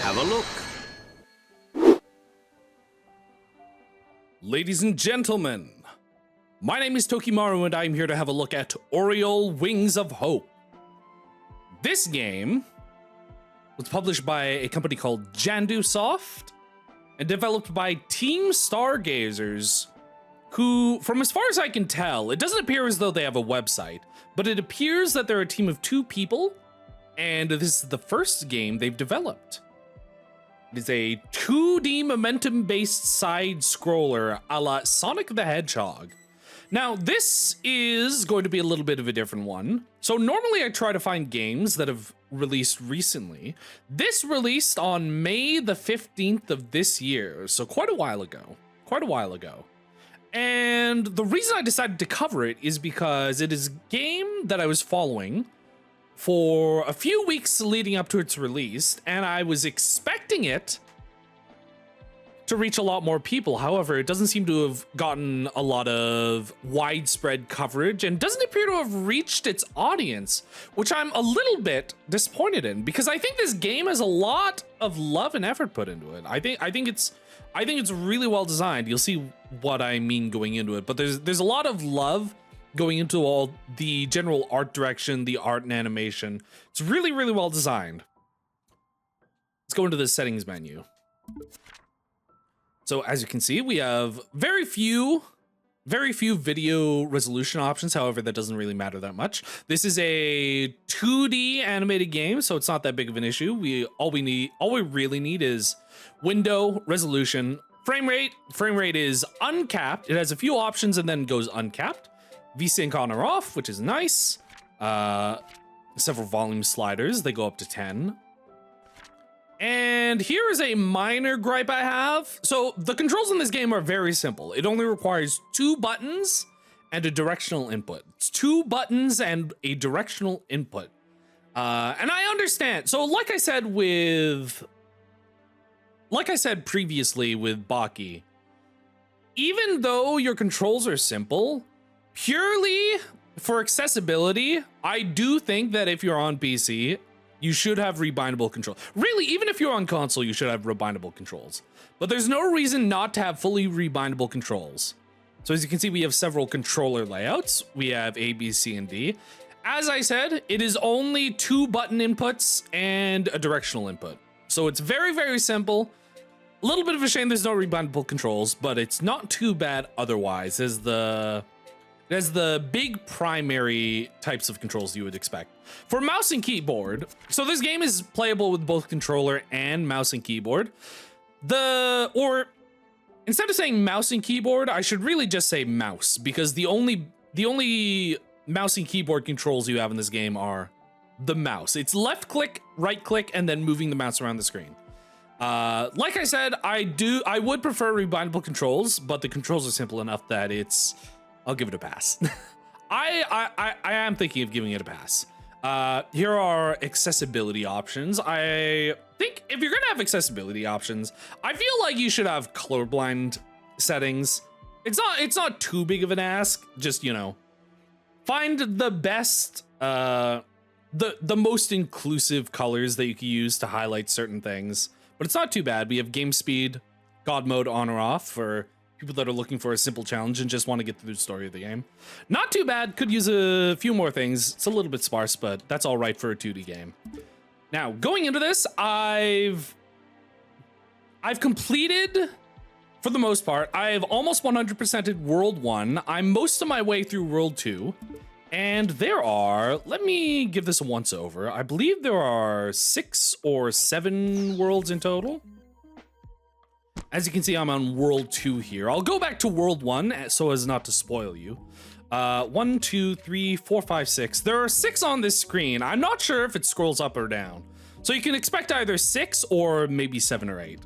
have a look. Ladies and gentlemen, my name is Tokimaru and I'm here to have a look at Aureole Wings of Hope. This game was published by a company called Jandusoft and developed by Team Stargazers, who, from as far as I can tell, it doesn't appear as though they have a website, but it appears that they're a team of 2 people, and this is the first game they've developed. It is a 2D momentum-based side-scroller a la Sonic the Hedgehog. Now, this is going to be a little bit of a different one. So normally I try to find games that have released recently. This released on May the 15th of this year, so quite a while ago. And the reason I decided to cover it is because it is a game that I was following for a few weeks leading up to its release, and I was expecting it to reach a lot more people. However, it doesn't seem to have gotten a lot of widespread coverage and doesn't appear to have reached its audience, which I'm a little bit disappointed in, because I think this game has a lot of love and effort put into it. I think it's really well designed. You'll see what I mean going into it, but there's a lot of love going into all the general art direction, the art and animation. It's really, really well designed. Let's go into the settings menu. So as you can see, we have very few video resolution options. However, that doesn't really matter that much. This is a 2D animated game, so it's not that big of an issue. All we really need is window, resolution, frame rate. Frame rate is uncapped. It has a few options and then goes uncapped. VSync on or off, which is nice. Several volume sliders, they go up to 10. And here is a minor gripe I have. So the controls in this game are very simple. It only requires 2 buttons and a directional input. It's 2 buttons and a directional input. And I understand. So like I said previously with Baki, even though your controls are simple, purely for accessibility, I do think that if you're on PC, you should have rebindable control. Really, even if you're on console, you should have rebindable controls. But there's no reason not to have fully rebindable controls. So as you can see, we have several controller layouts. We have A, B, C, and D. As I said, it is only 2 button inputs and a directional input. So it's very, very simple. A little bit of a shame there's no rebindable controls, but it's not too bad otherwise. There's the big primary types of controls you would expect. For mouse and keyboard, so this game is playable with both controller and mouse and keyboard. Or instead of saying mouse and keyboard, I should really just say mouse, because the only mouse and keyboard controls you have in this game are the mouse. It's left click, right click, and then moving the mouse around the screen. Like I said, I would prefer rebindable controls, but the controls are simple enough that I'll give it a pass. I am thinking of giving it a pass. Here are accessibility options. I think if you're gonna have accessibility options, I feel like you should have colorblind settings. It's not too big of an ask. Just, find the best, the most inclusive colors that you can use to highlight certain things. But it's not too bad. We have game speed, God mode on or off for people that are looking for a simple challenge and just want to get through the story of the game. Not too bad. Could use a few more things. It's a little bit sparse, but that's all right for a 2D game. Now, going into this, I've completed, for the most part, I've almost 100%ed World 1. I'm most of my way through World 2. And there are, let me give this a once over. I believe there are 6 or 7 worlds in total. As you can see, I'm on World 2 here. I'll go back to World 1 so as not to spoil you. 1, 2, 3, 4, 5, 6. There are 6 on this screen. I'm not sure if it scrolls up or down. So you can expect either 6 or maybe 7 or 8.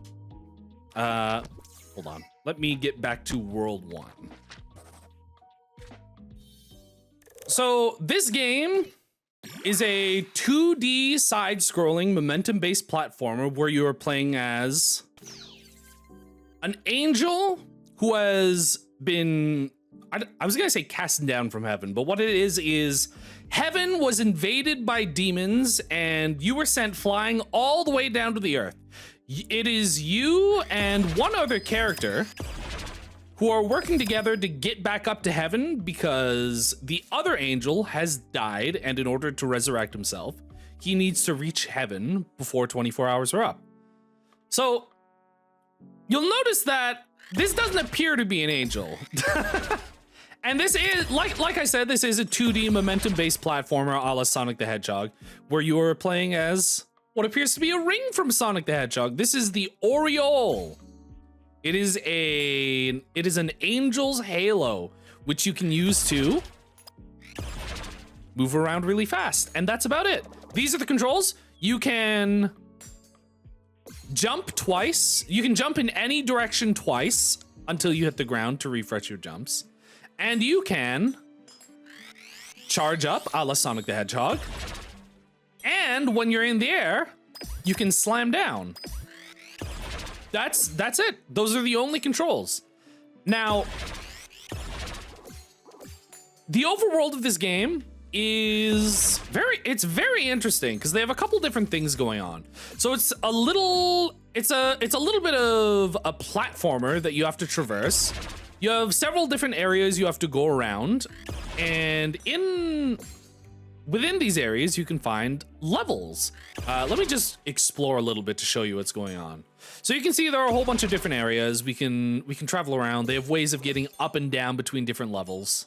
Hold on. Let me get back to World 1. So this game is a 2D side-scrolling momentum-based platformer where you are playing as an angel who has been, I was gonna say cast down from heaven, but what it is heaven was invaded by demons and you were sent flying all the way down to the earth. It is you and one other character who are working together to get back up to heaven because the other angel has died, and in order to resurrect himself, he needs to reach heaven before 24 hours are up. So you'll notice that this doesn't appear to be an angel. And this is, like I said, this is a 2D momentum-based platformer a la Sonic the Hedgehog, where you are playing as what appears to be a ring from Sonic the Hedgehog. This is the Aureole. It is an angel's halo, which you can use to move around really fast. And that's about it. These are the controls. You can jump twice. You can jump in any direction twice until you hit the ground to refresh your jumps. And you can charge up a la Sonic the Hedgehog. And when you're in the air, you can slam down. That's it. Those are the only controls. Now, the overworld of this game is very interesting because they have a couple different things going on. So it's a little bit of a platformer that you have to traverse. You have several different areas you have to go around, and within these areas you can find levels. Let me just explore a little bit to show you what's going on. So you can see there are a whole bunch of different areas. We can travel around. They have ways of getting up and down between different levels.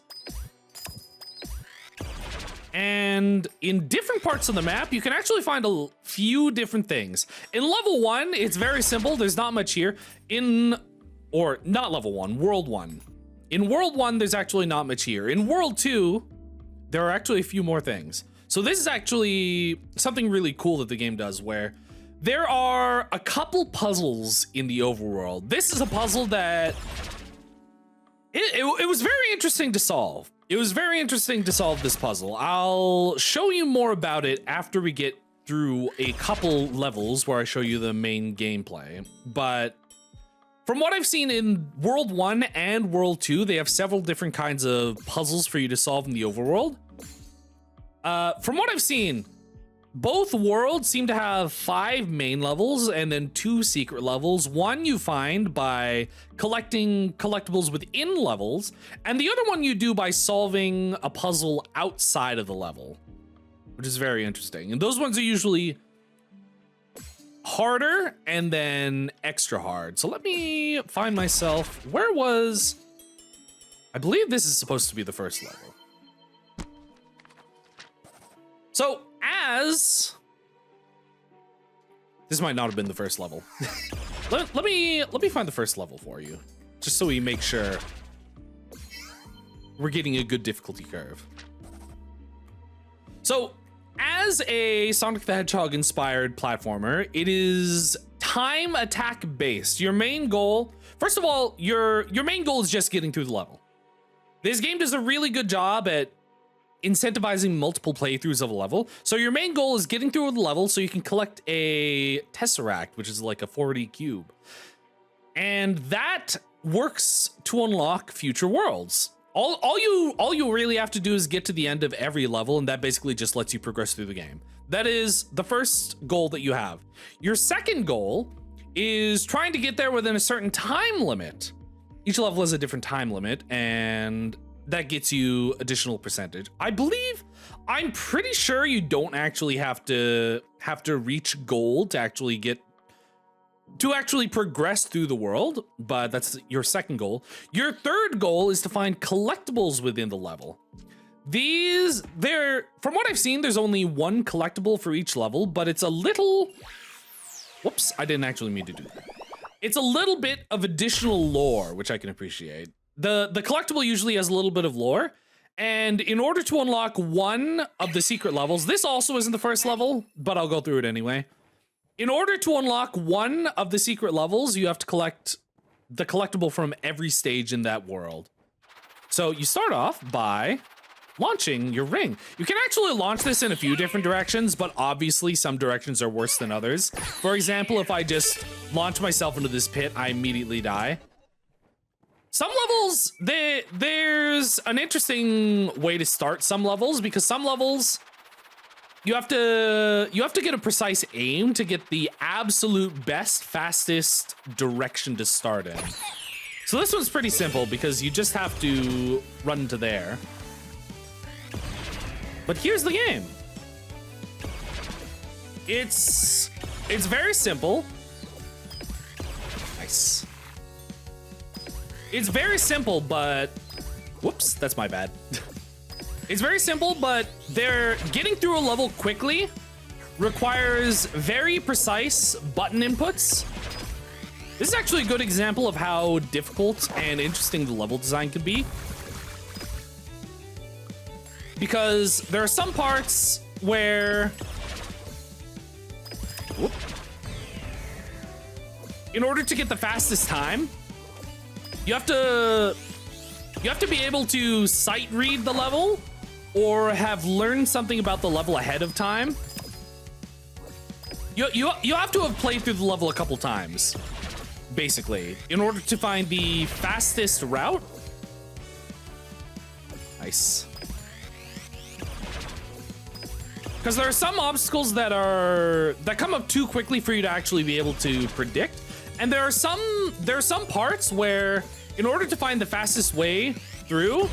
And in different parts of the map, you can actually find a few different things. In level 1, it's very simple. There's not much here. Not level 1, world 1. In world 1, there's actually not much here. In world 2, there are actually a few more things. So this is actually something really cool that the game does, where there are a couple puzzles in the overworld. This is a puzzle that it was very interesting to solve. It was very interesting to solve this puzzle. I'll show you more about it after we get through a couple levels where I show you the main gameplay. But from what I've seen in World 1 and World 2, they have several different kinds of puzzles for you to solve in the overworld. From what I've seen, both worlds seem to have 5 main levels and then 2 secret levels. One you find by collecting collectibles within levels, and the other one you do by solving a puzzle outside of the level, which is very interesting. And those ones are usually harder and then extra hard. So let me find myself. I believe this is supposed to be the first level. So this might not have been the first level. let me find the first level for you, just so we make sure we're getting a good difficulty curve. So as a Sonic the Hedgehog inspired platformer, it is time attack based. Your main goal, first of all, your main goal is just getting through the level. This game does a really good job at incentivizing multiple playthroughs of a level. So your main goal is getting through the level so you can collect a Tesseract, which is like a 4D cube. And that works to unlock future worlds. All you really have to do is get to the end of every level, and that basically just lets you progress through the game. That is the first goal that you have. Your second goal is trying to get there within a certain time limit. Each level has a different time limit, and that gets you additional percentage. I'm pretty sure you don't actually have to reach gold to actually progress through the world, but that's your second goal. Your third goal is to find collectibles within the level. From what I've seen, there's only one collectible for each level, but it's a little, whoops, I didn't actually mean to do that. It's a little bit of additional lore, which I can appreciate. The collectible usually has a little bit of lore, and in order to unlock one of the secret levels, this also isn't the first level, but I'll go through it anyway. In order to unlock one of the secret levels, you have to collect the collectible from every stage in that world. So you start off by launching your ring. You can actually launch this in a few different directions, but obviously some directions are worse than others. For example, if I just launch myself into this pit, I immediately die. Some levels, there's an interesting way to start some levels, because some levels you have to get a precise aim to get the absolute best, fastest direction to start in. So this one's pretty simple because you just have to run to there. But here's the game. It's very simple. Nice. It's very simple, but whoops, that's my bad. It's very simple, but getting through a level quickly requires very precise button inputs. This is actually a good example of how difficult and interesting the level design can be. Because there are some parts where in order to get the fastest time, you have to be able to sight read the level or have learned something about the level ahead of time. You have to have played through the level a couple times, basically, in order to find the fastest route. Nice. Because there are some obstacles that come up too quickly for you to actually be able to predict, and there are some parts where, in order to find the fastest way through,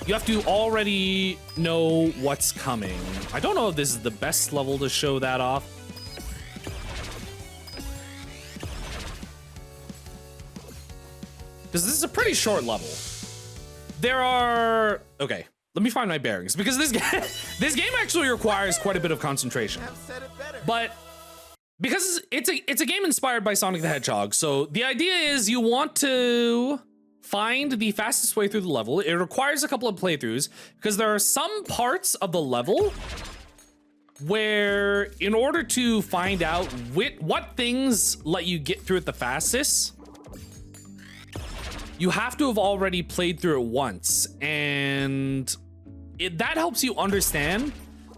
you have to already know what's coming. I don't know if this is the best level to show that off. Because this is a pretty short level. Okay, let me find my bearings, because this game actually requires quite a bit of concentration. But because it's a game inspired by Sonic the Hedgehog, so the idea is you want to find the fastest way through the level. It requires a couple of playthroughs because there are some parts of the level where, in order to find out what things let you get through it the fastest, you have to have already played through it once, and that helps you understand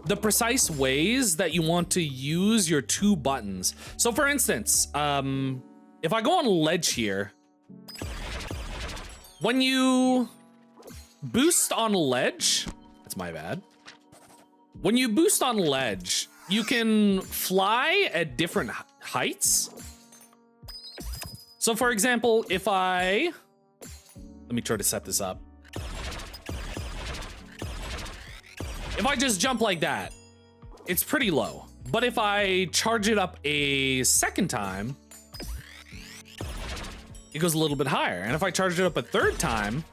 the precise ways that you want to use your two buttons. So for instance, if I go on a ledge here, when you boost on a ledge, that's my bad. When you boost on a ledge, you can fly at different heights. So for example, let me try to set this up. If I just jump like that, it's pretty low. But if I charge it up a second time, it goes a little bit higher. And if I charge it up a third time,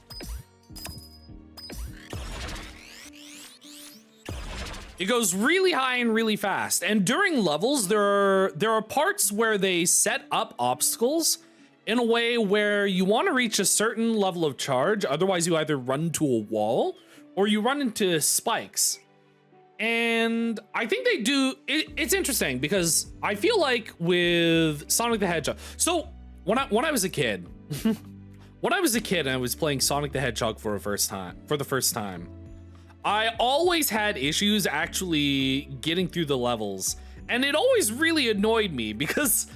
it goes really high and really fast. And during levels, there are parts where they set up obstacles in a way where you want to reach a certain level of charge, otherwise you either run to a wall or you run into spikes. And I think they do, it's interesting because I feel like with Sonic the Hedgehog, so when I was a kid, when I was a kid and I was playing Sonic the Hedgehog for the first time, I always had issues actually getting through the levels, and it always really annoyed me because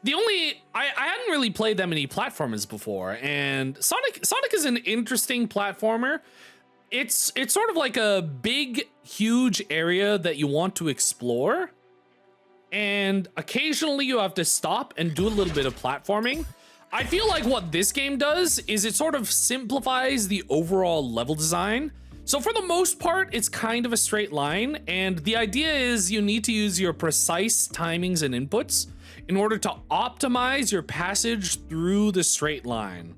I hadn't really played that many platformers before, and Sonic is an interesting platformer. It's sort of like a big, huge area that you want to explore, and occasionally you have to stop and do a little bit of platforming. I feel like what this game does is it sort of simplifies the overall level design. So for the most part, it's kind of a straight line, and the idea is you need to use your precise timings and inputs in order to optimize your passage through the straight line.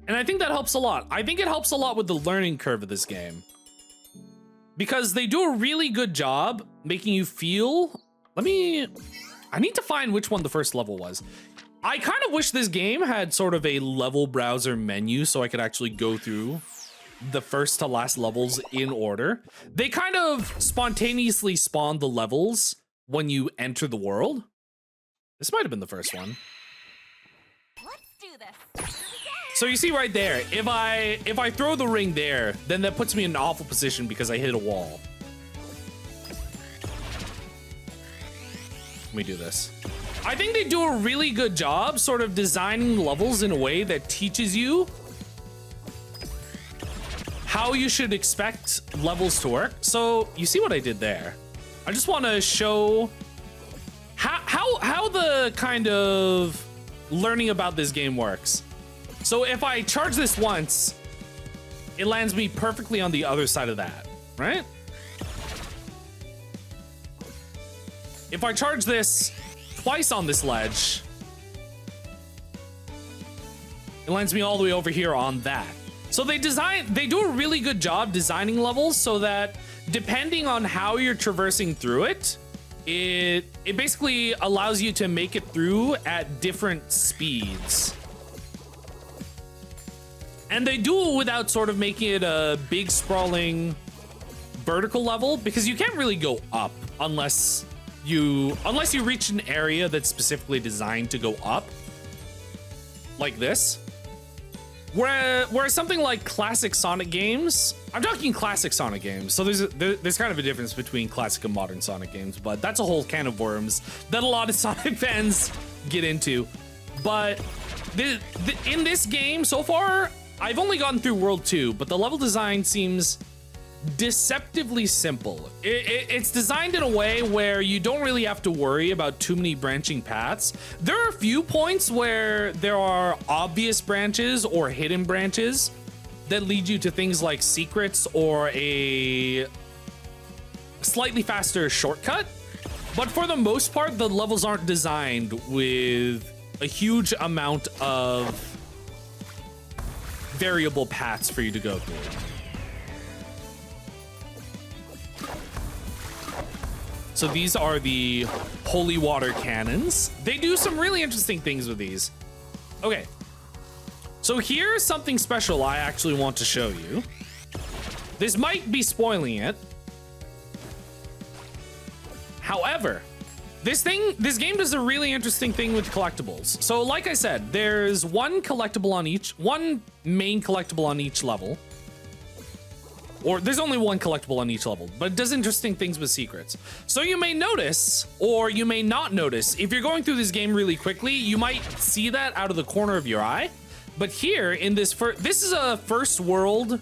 And I think that helps a lot. I think it helps a lot with the learning curve of this game, because they do a really good job making you feel, I need to find which one the first level was. I kind of wish this game had sort of a level browser menu so I could actually go through the first to last levels in order. They kind of spontaneously spawn the levels when you enter the world. This might have been the first one. Let's do this. So you see right there, if I throw the ring there, then that puts me in an awful position because I hit a wall. Let me do this. I think they do a really good job sort of designing levels in a way that teaches you how you should expect levels to work. So you see what I did there? I just want to show how the kind of learning about this game works. So if I charge this once, it lands me perfectly on the other side of that, right? If I charge this twice on this ledge, it lands me all the way over here on that. So they do a really good job designing levels so that depending on how you're traversing through it, it basically allows you to make it through at different speeds. And they do it without sort of making it a big sprawling vertical level, because you can't really go up unless you reach an area that's specifically designed to go up, like this. Whereas something like classic Sonic games, I'm talking classic Sonic games, so there's kind of a difference between classic and modern Sonic games, but that's a whole can of worms that a lot of Sonic fans get into. But in this game so far, I've only gotten through World 2, but the level design seems deceptively simple. It's designed in a way where you don't really have to worry about too many branching paths. There are a few points where there are obvious branches or hidden branches that lead you to things like secrets or a slightly faster shortcut. But for the most part, the levels aren't designed with a huge amount of variable paths for you to go through. So these are the holy water cannons. They do some really interesting things with these. Okay, so here's something special I actually want to show you. This might be spoiling it. However, this game does a really interesting thing with collectibles. So like I said, there's one main collectible on each level. Or there's only one collectible on each level, but it does interesting things with secrets. So you may notice, or you may not notice, if you're going through this game really quickly, you might see that out of the corner of your eye. But here in this is a first world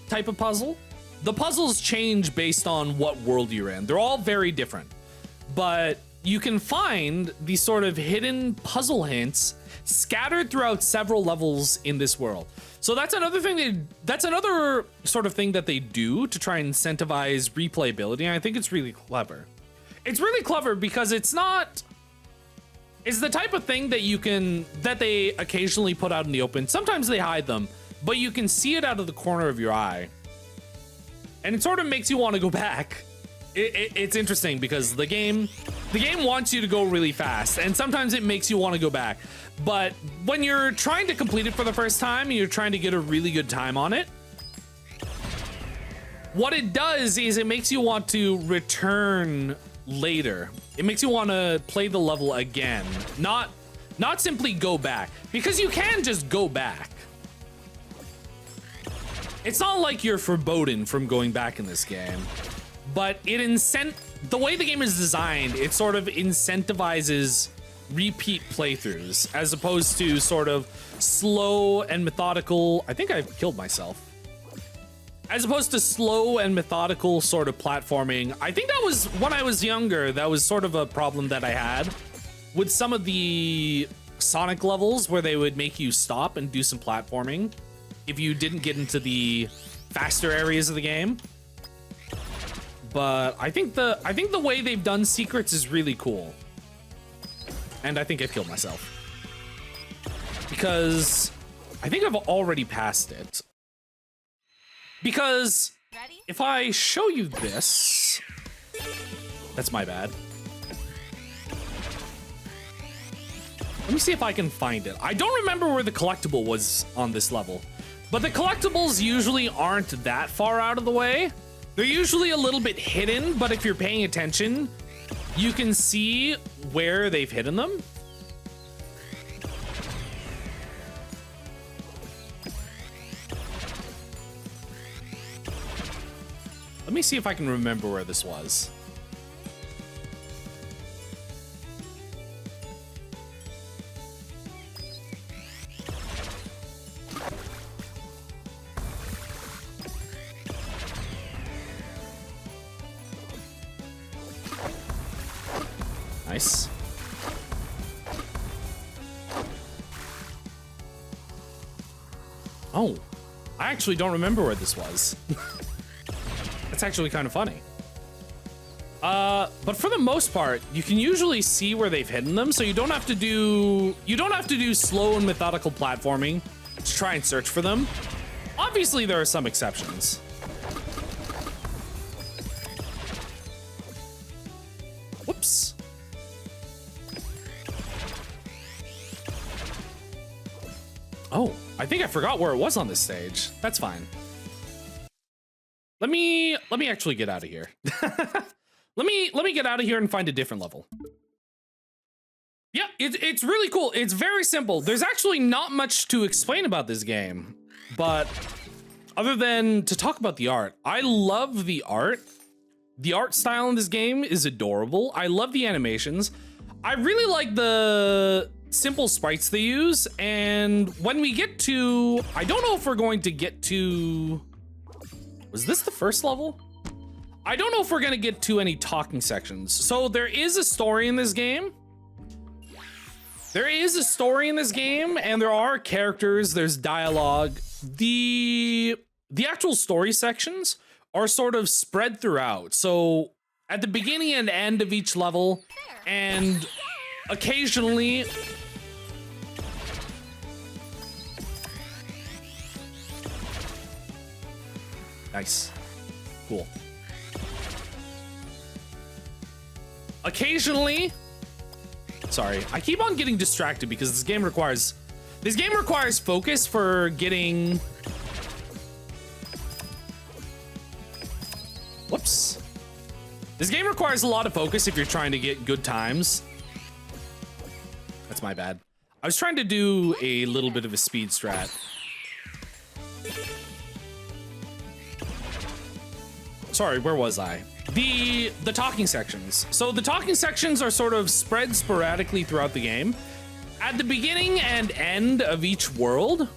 type of puzzle. The puzzles change based on what world you're in. They're all very different, but you can find these sort of hidden puzzle hints scattered throughout several levels in this world. So that's another sort of thing that they do to try and incentivize replayability. And I think it's really clever. It's really clever because it's the type of thing that they occasionally put out in the open. Sometimes they hide them, but you can see it out of the corner of your eye. And it sort of makes you want to go back. It's interesting because the game wants you to go really fast, and sometimes it makes you want to go back. But when you're trying to complete it for the first time and you're trying to get a really good time on it, what it does is it makes you want to return later. It makes you want to play the level again, not simply go back, because you can just go back. It's not like you're forbidden from going back in this game, but the way the game is designed, it sort of incentivizes repeat playthroughs as opposed to sort of slow and methodical. I think I've killed myself. As opposed to slow and methodical sort of platforming. I think that was when I was younger, that was sort of a problem that I had with some of the Sonic levels where they would make you stop and do some platforming if you didn't get into the faster areas of the game. But I think the way they've done secrets is really cool. And I think I've killed myself. Because I think I've already passed it. Because if I show you this, that's my bad. Let me see if I can find it. I don't remember where the collectible was on this level, but the collectibles usually aren't that far out of the way. They're usually a little bit hidden, but if you're paying attention, you can see where they've hidden them. Let me see if I can remember where this was. Nice. Oh, I actually don't remember where this was. That's actually kind of funny. But for the most part, you can usually see where they've hidden them, so you don't have to do slow and methodical platforming to try and search for them. Obviously, there are some exceptions. Whoops. Oh, I think I forgot where it was on this stage. That's fine. Let me actually get out of here. Let me get out of here and find a different level. Yeah, it's really cool. It's very simple. There's actually not much to explain about this game, but other than to talk about the art, I love the art. The art style in this game is adorable. I love the animations. I really like the simple sprites they use. And when we get to, I don't know if we're going to get to, was this the first level? I don't know if we're gonna get to any talking sections. So there is a story in this game. There is a story in this game, and there are characters, there's dialogue. The actual story sections are sort of spread throughout. So at the beginning and end of each level, and occasionally, nice, cool. Occasionally, sorry, I keep on getting distracted because this game requires focus for getting, whoops. This game requires a lot of focus if you're trying to get good times. That's my bad. I was trying to do a little bit of a speed strat. Sorry, where was I? The talking sections. So the talking sections are sort of spread sporadically throughout the game. At the beginning and end of each world,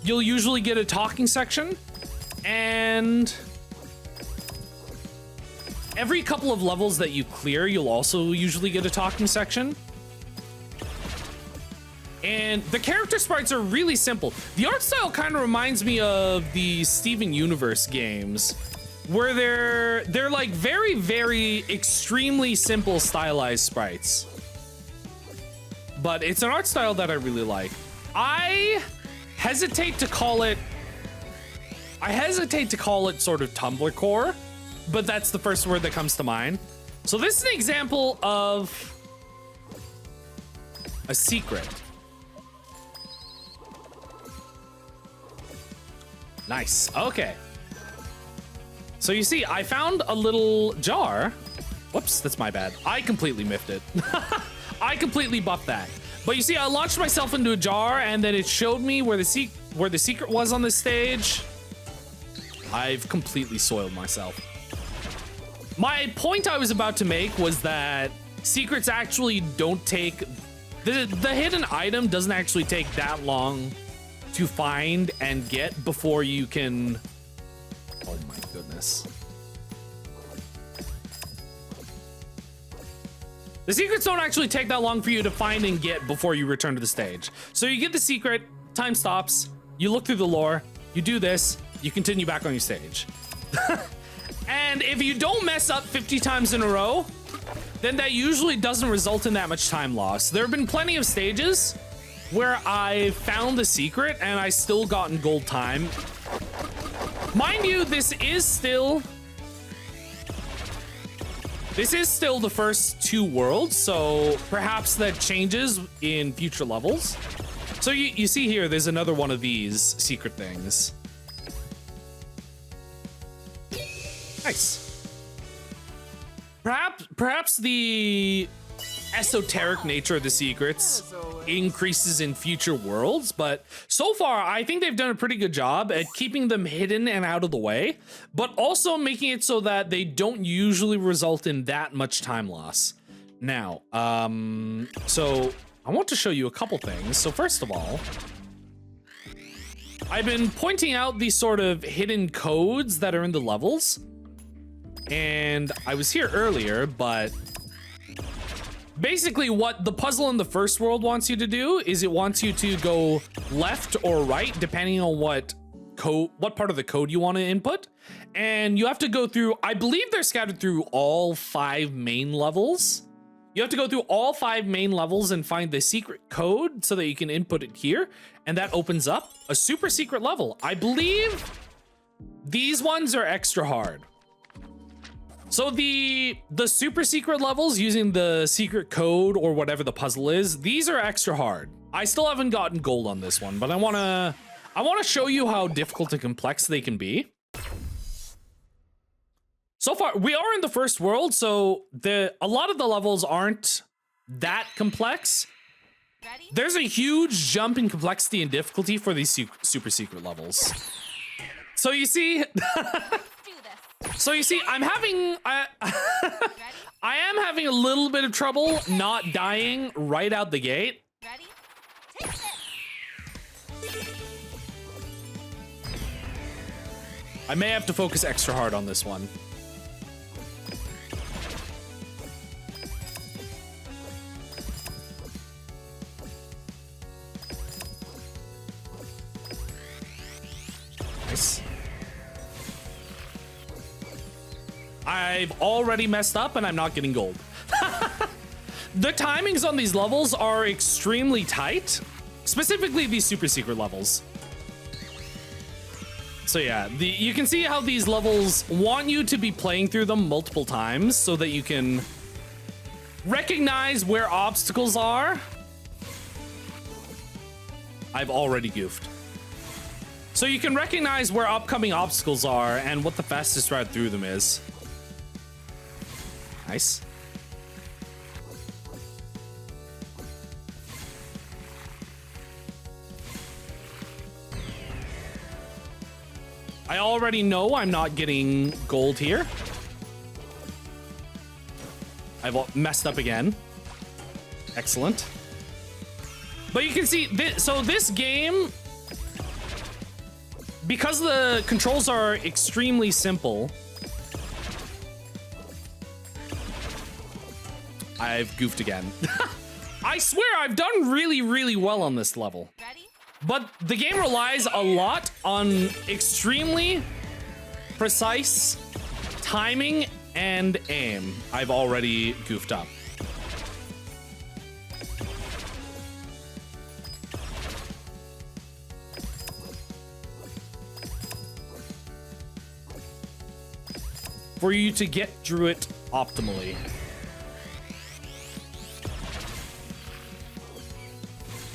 you'll usually get a talking section, and every couple of levels that you clear, you'll also usually get a talking section. And the character sprites are really simple. The art style kind of reminds me of the Steven Universe games, where they're like very, very extremely simple stylized sprites. But it's an art style that I really like. I hesitate to call it sort of Tumblr core, but that's the first word that comes to mind. So this is an example of a secret. Nice, okay. So you see, I found a little jar. Whoops, that's my bad. I completely miffed it. I completely buffed that. But you see, I launched myself into a jar, and then it showed me where the secret was on this stage. I've completely soiled myself. My point I was about to make was that secrets actually don't take, the hidden item doesn't actually take that long to find and get before you can, oh my goodness. The secrets don't actually take that long for you to find and get before you return to the stage. So you get the secret, time stops, you look through the lore, you do this, you continue back on your stage. And if you don't mess up 50 times in a row, then that usually doesn't result in that much time loss. There have been plenty of stages where I found the secret and I still gotten gold time. Mind you, this is still the first two worlds, so perhaps that changes in future levels. So you see here, there's another one of these secret things. Nice. Perhaps the esoteric nature of the secrets increases in future worlds, but so far I think they've done a pretty good job at keeping them hidden and out of the way, but also making it so that they don't usually result in that much time loss. Now, so I want to show you a couple things. So first of all, I've been pointing out these sort of hidden codes that are in the levels. and I was here earlier, but basically what the puzzle in the first world wants you to do is it wants you to go left or right, depending on what part of the code you want to input. And you have to go through, I believe they're scattered through all 5 main levels. You have to go through all 5 main levels and find the secret code so that you can input it here. And that opens up a super secret level. I believe these ones are extra hard. So the super secret levels using the secret code or whatever the puzzle is, these are extra hard. I still haven't gotten gold on this one, but I want to show you how difficult and complex they can be. So far, we are in the first world, so a lot of the levels aren't that complex. Ready? There's a huge jump in complexity and difficulty for these super secret levels. So you see, I'm having, I am having a little bit of trouble not dying right out the gate. Ready? Take this. I may have to focus extra hard on this one. Nice. I've already messed up and I'm not getting gold. The timings on these levels are extremely tight, specifically these super secret levels. So yeah, you can see how these levels want you to be playing through them multiple times so that you can recognize where obstacles are. I've already goofed. So you can recognize where upcoming obstacles are and what the fastest route through them is. Nice. I already know I'm not getting gold here. I've messed up again. Excellent. But you can see, so this game, because the controls are extremely simple, I've goofed again. I swear I've done really, really well on this level. Ready? But the game relies a lot on extremely precise timing and aim. I've already goofed up. For you to get through it optimally.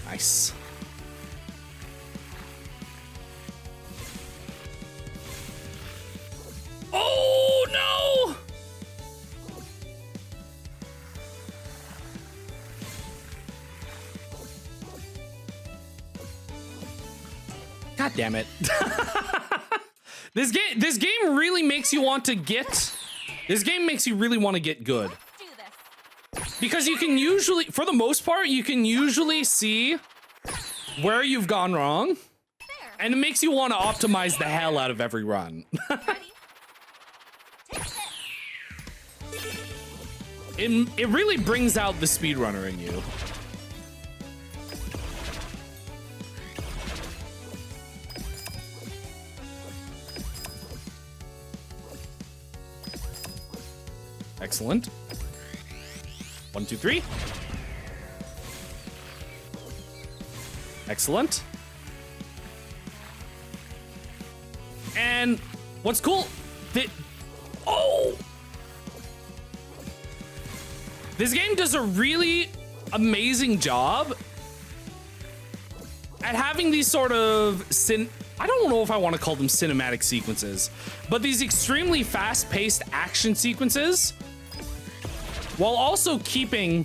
Nice. Oh no! God damn it. This game really makes you want to get, this game makes you really want to get good. Do this. Because you can usually, for the most part, you can usually see where you've gone wrong. There. And it makes you want to optimize the hell out of every run. Ready? Take this. It really brings out the speedrunner in you. Excellent. 1, 2, 3. Excellent. And what's cool? Oh! This game does a really amazing job at having these sort of I don't know if I want to call them cinematic sequences, but these extremely fast-paced action sequences while also keeping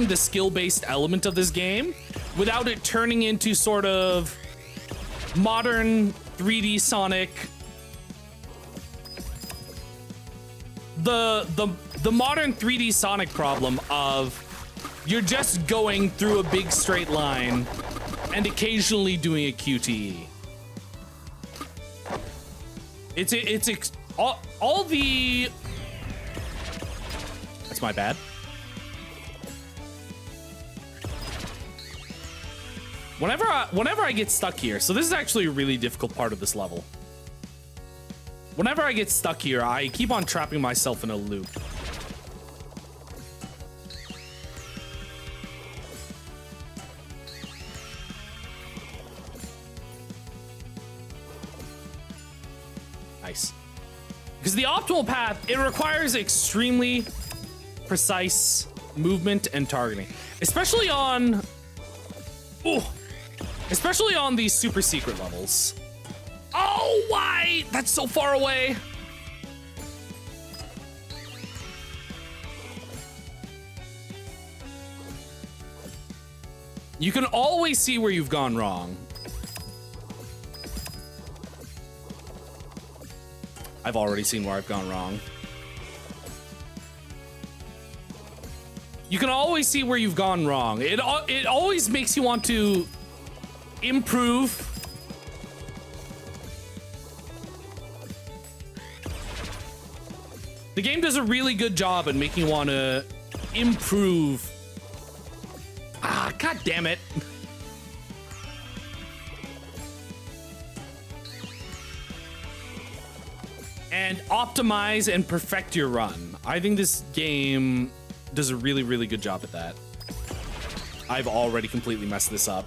the skill-based element of this game without it turning into sort of modern 3D Sonic. The modern 3D Sonic problem of you're just going through a big straight line and occasionally doing a QTE. It's all the... That's my bad. Whenever I get stuck here, so this is actually a really difficult part of this level. Whenever I get stuck here, I keep on trapping myself in a loop. Nice. Because the optimal path, it requires extremely precise movement and targeting, especially on these super secret levels. Oh, why? That's so far away. You can always see where you've gone wrong. I've already seen where I've gone wrong. You can always see where you've gone wrong. It always makes you want to improve. The game does a really good job at making you want to improve. Ah, god damn it. And optimize and perfect your run. I think this game does a really, really good job at that. I've already completely messed this up.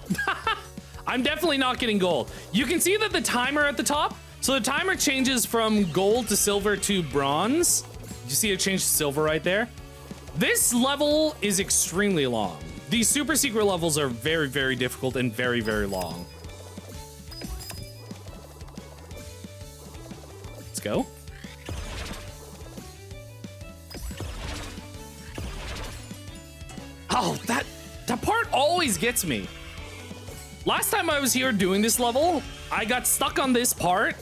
I'm definitely not getting gold. You can see that the timer at the top, so the timer changes from gold to silver to bronze. You see it change to silver right there? This level is extremely long. These super secret levels are very, very difficult and very, very long. Let's go. Oh, that part always gets me. Last time I was here doing this level, I got stuck on this part.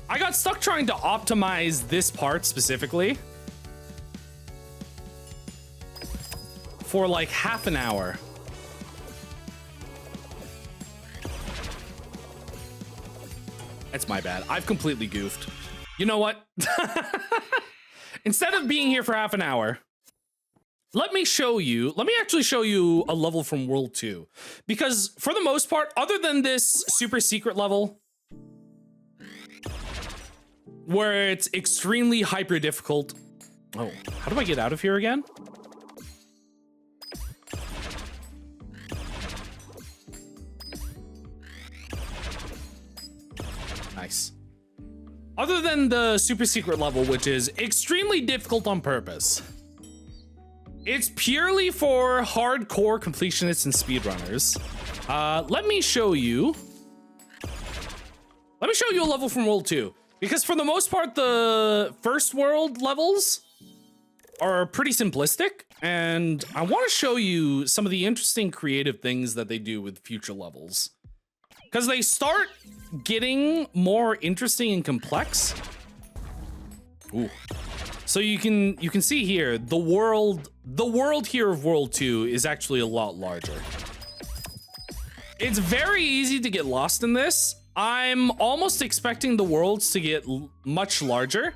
I got stuck trying to optimize this part specifically for like half an hour. That's my bad. I've completely goofed. You know what? Instead of being here for half an hour, let me actually show you a level from World 2. Because for the most part, other than this super secret level, where it's extremely hyper difficult. Oh, how do I get out of here again? Nice. Other than the super secret level, which is extremely difficult on purpose, it's purely for hardcore completionists and speedrunners. Let me show you a level from World 2. Because for the most part, the first world levels are pretty simplistic. And I want to show you some of the interesting creative things that they do with future levels. Because they start getting more interesting and complex. Ooh. So you can see here, the world here of World 2 is actually a lot larger. It's very easy to get lost in this. I'm almost expecting the worlds to get much larger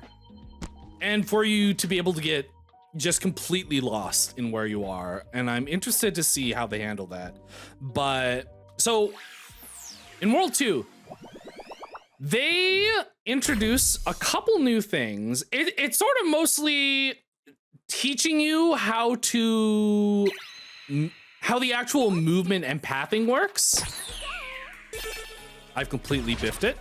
and for you to be able to get just completely lost in where you are. And I'm interested to see how they handle that. But so in World 2, they introduce a couple new things. It's sort of mostly teaching you how the actual movement and pathing works. I've completely biffed it.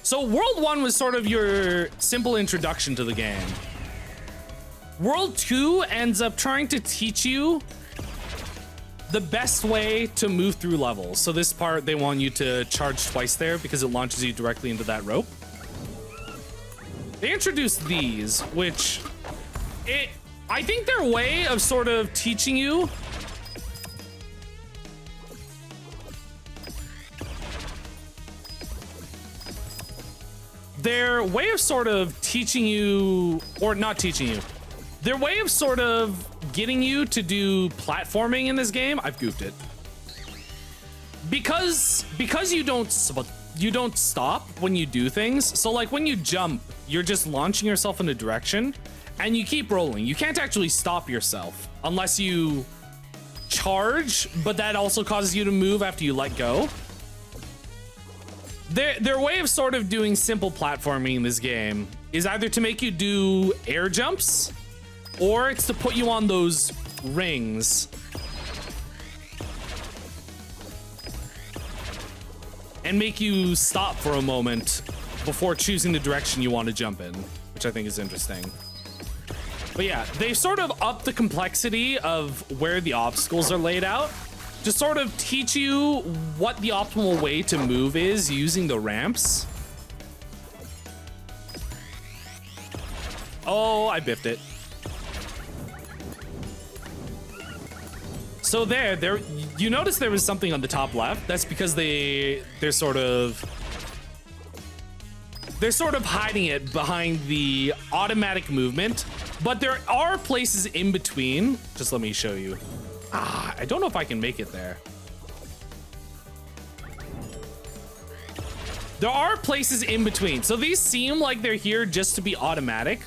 So World 1 was sort of your simple introduction to the game. World 2 ends up trying to teach you the best way to move through levels. So this part, they want you to charge twice there because it launches you directly into that rope. They introduced these, which I think their way of sort of teaching you their way of sort of teaching you, or not teaching you, their way of sort of getting you to do platforming in this game, I've goofed it. because you don't stop when you do things. So like when you jump, you're just launching yourself in a direction and you keep rolling. You can't actually stop yourself unless you charge, but that also causes you to move after you let go. Their way of sort of doing simple platforming in this game is either to make you do air jumps or it's to put you on those rings and make you stop for a moment before choosing the direction you want to jump in, which I think is interesting. But yeah, they sort of up the complexity of where the obstacles are laid out to sort of teach you what the optimal way to move is using the ramps. Oh, I biffed it. So there, you notice there was something on the top left. That's because they're sort of hiding it behind the automatic movement. But there are places in between. Just let me show you. I don't know if I can make it there. There are places in between. So these seem like they're here just to be automatic.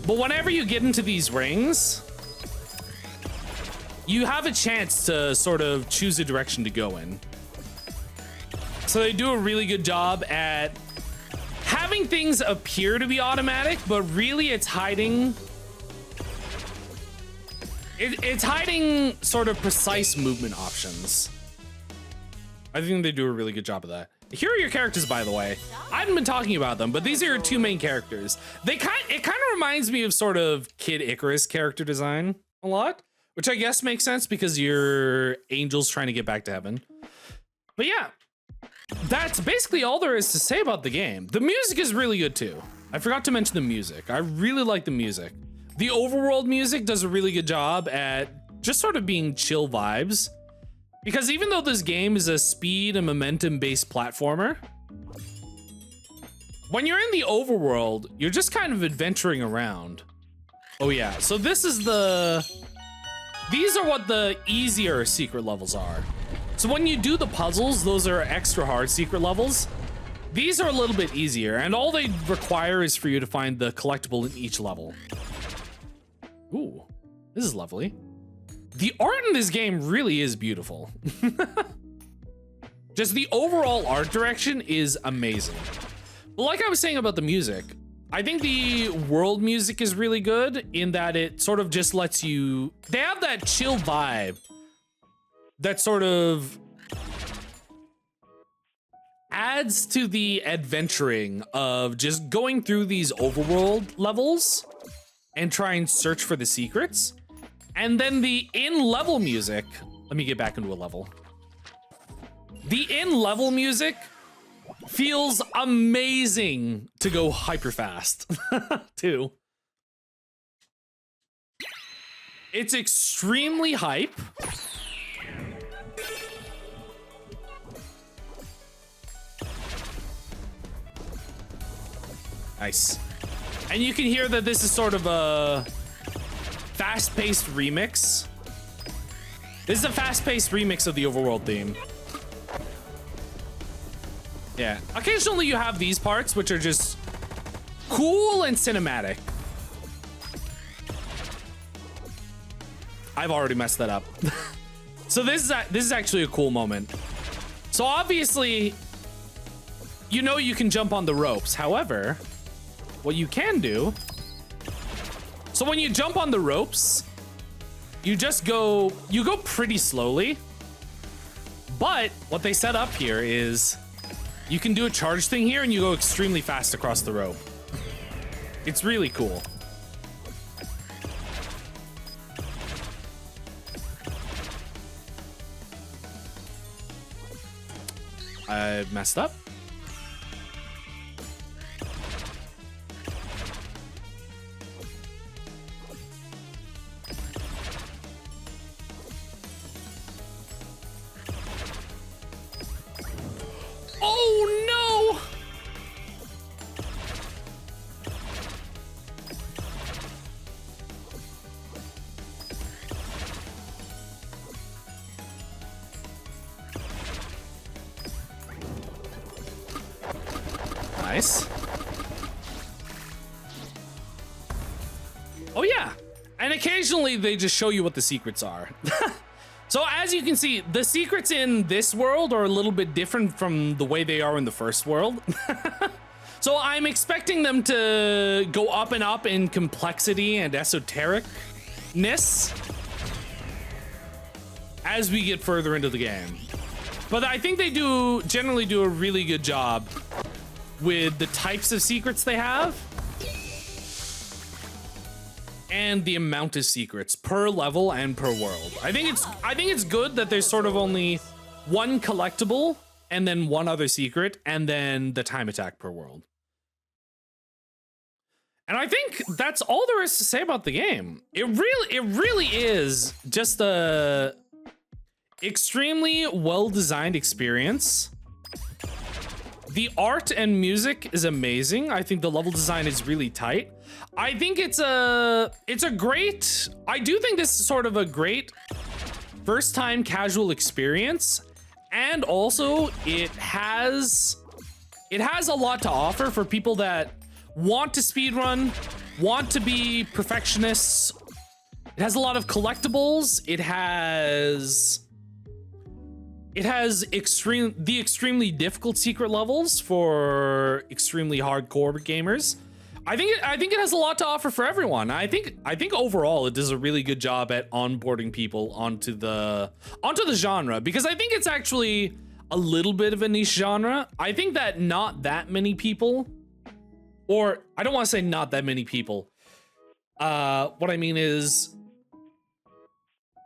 But whenever you get into these rings, you have a chance to sort of choose a direction to go in. So they do a really good job at having things appear to be automatic, but really it's hiding. It's hiding sort of precise movement options. I think they do a really good job of that. Here are your characters, by the way. I haven't been talking about them, but these are your two main characters. It kind of reminds me of sort of Kid Icarus character design a lot, which I guess makes sense because you're angels trying to get back to heaven. But yeah, that's basically all there is to say about the game. The music is really good too. I forgot to mention the music. I really like the music. The overworld music does a really good job at just sort of being chill vibes. Because even though this game is a speed and momentum based platformer, when you're in the overworld, you're just kind of adventuring around. Oh yeah, so these are what the easier secret levels are. So when you do the puzzles, those are extra hard secret levels. These are a little bit easier, and all they require is for you to find the collectible in each level. Ooh, this is lovely. The art in this game really is beautiful. Just the overall art direction is amazing. But like I was saying about the music, I think the world music is really good in that it sort of just lets you, they have that chill vibe that sort of adds to the adventuring of just going through these overworld levels and try and search for the secrets. And then the in-level music, let me get back into a level. The in-level music feels amazing to go hyper fast too. It's extremely hype. Nice. And you can hear that this is sort of a fast-paced remix. This is a fast-paced remix of the overworld theme. Yeah, occasionally you have these parts which are just cool and cinematic. I've already messed that up. So this is actually a cool moment. So obviously, you know you can jump on the ropes. However, what you can do, so when you jump on the ropes, you go pretty slowly. But what they set up here is you can do a charge thing here and you go extremely fast across the rope. It's really cool. I messed up. Oh no! nice. Oh yeah, and occasionally they just show you what the secrets are. So as you can see, the secrets in this world are a little bit different from the way they are in the first world. So I'm expecting them to go up and up in complexity and esotericness as we get further into the game. But I think they generally do a really good job with the types of secrets they have and the amount of secrets per level and per world. I think it's good that there's sort of only one collectible and then one other secret and then the time attack per world. And I think that's all there is to say about the game. It really is just a extremely well-designed experience. The art and music is amazing. I think the level design is really tight. I think it's a great, I do think this is sort of a great first time casual experience. And also it has a lot to offer for people that want to speedrun, want to be perfectionists. It has a lot of collectibles. It has the extremely difficult secret levels for extremely hardcore gamers. I think it has a lot to offer for everyone. I think overall it does a really good job at onboarding people onto the genre, because I think it's actually a little bit of a niche genre. I think that not that many people, or I don't want to say not that many people. What I mean is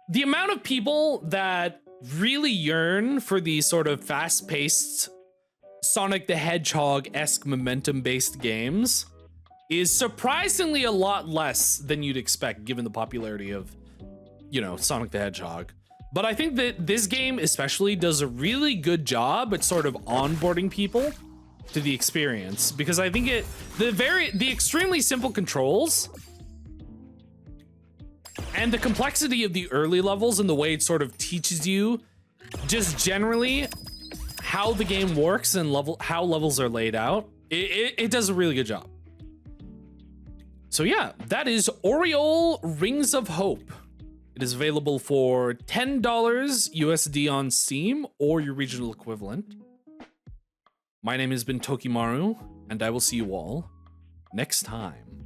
the amount of people that really yearn for these sort of fast-paced Sonic the Hedgehog-esque momentum-based games is surprisingly a lot less than you'd expect given the popularity of, you know, Sonic the Hedgehog. But I think that this game especially does a really good job at sort of onboarding people to the experience, because I think the extremely simple controls and the complexity of the early levels and the way it sort of teaches you just generally how the game works and how levels are laid out, it does a really good job. So yeah, that is Aureole Rings of Hope. It is available for $10 USD on Steam or your regional equivalent. My name has been Tokimaru, and I will see you all next time.